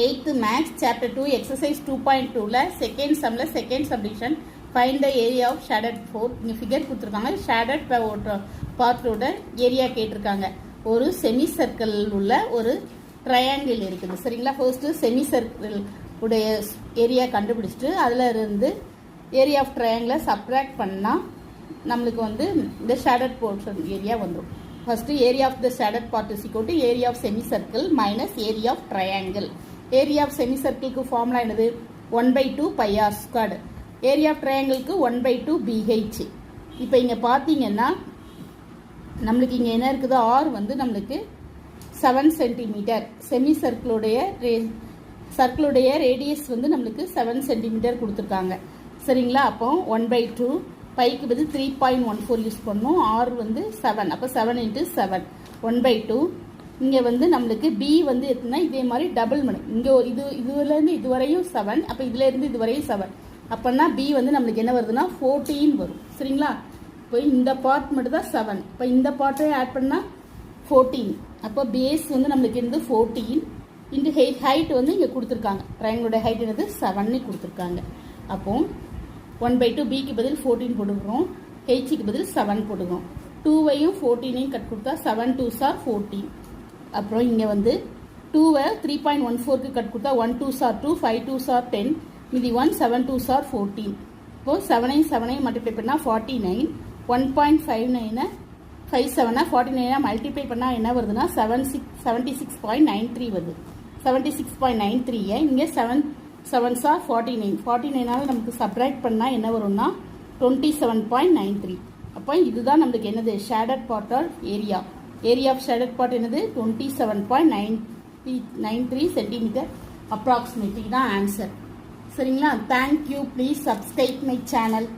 8th Max Chapter 2 Exercise 2.2ல second sumல second subdivision find the area of shaded part. இங்க figure கொடுத்துருக்காங்க. shaded பார்ட்டோட area கேட்டிருக்காங்க. ஒரு semi circle உள்ள ஒரு ட்ரையாங்கிள் இருக்குது. சரிங்களா? ஃபர்ஸ்ட் செமி சர்க்கிள் உடைய ஏரியா கண்டுபிடிச்சிட்டு அதில் இருந்து ஏரியா ஆஃப் ட்ரையாங்கிளை சப்ட்ராக்ட் பண்ணால் நம்மளுக்கு வந்து இந்த ஷேடட் போர்ஷன் ஏரியா வந்துடும். First area of the shaded part is equal to area of semi circle minus area of triangle. Area of semi சர்க்கிளுக்கு ஃபார்முலா என்னது? 1/2 πr ஸ்கொயர்டு. ஏரியா ஆஃப் ட்ரையாங்கிளுக்கு 1/2 BH. இப்போ இங்கே பார்த்தீங்கன்னா நம்மளுக்கு இங்கே என்ன இருக்குது? ஆர் வந்து நம்மளுக்கு 7 சென்டிமீட்டர். செமி சர்க்கிளுடைய ரேடியஸ் வந்து நம்மளுக்கு 7 சென்டிமீட்டர் கொடுத்துருக்காங்க. சரிங்களா? அப்போ 1/2 பைக்கு பதில் 3.14 யூஸ் பண்ணோம். ஆர் வந்து 7, அப்போ 7 × 7 1/2. இங்கே வந்து நம்மளுக்கு பி வந்து எத்தனை? இதே மாதிரி டபுள் மடங்கு. இங்கே இதுலேருந்து இதுவரையும் 7, அப்போ இதுலேருந்து இதுவரையும் 7. அப்போனா பி வந்து நம்மளுக்கு என்ன வருதுன்னா 14 வரும். சரிங்களா? இப்போ இந்த பார்ட் மட்டும் தான் 7. இப்போ இந்த பார்ட்டை ஆட் பண்ணால் 14. அப்போ பேஸ் வந்து நம்மளுக்கு இருந்து 14 இன்ட்டு ஹைட் வந்து இங்கே கொடுத்துருக்காங்க. ட்ரையாங்கிளோட ஹைட் என்னது? 7 கொடுத்துருக்காங்க. அப்போ 1/2 பிக்கு பதில் 14 போட்டுக்கிறோம், ஹெச்சுக்கு பதில் 7 போட்டுக்கிறோம். 2வையும் 14ஐயும் கட் கொடுத்தா 7 2s are 14. அப்புறம் இங்கே வந்து 2வை 3.14க்கு கட் கொடுத்தா 1 2s are 2, 5 2s are 10, மீதி 1 7 2s are 14. இப்போது 7ஐயும் மல்டிப்ளை பண்ணால் 49. 1.59 5 7 49 மல்டிப்ளை பண்ணால் என்ன வருதுன்னா 76.93 வருது. 76.93 இங்கே 7 7s are 49. 49ஆல் நமக்கு சப்ராக்ட் பண்ணால் என்ன வரும்னா 27.93. அப்போ இதுதான் நம்மளுக்கு என்னது? Shaded part or area. Area of shaded part என்னது? 27.93 சென்டிமீட்டர் அப்ராக்சிமேட்லி தான் ஆன்சர். சரிங்களா? Thank you. Please subscribe my channel.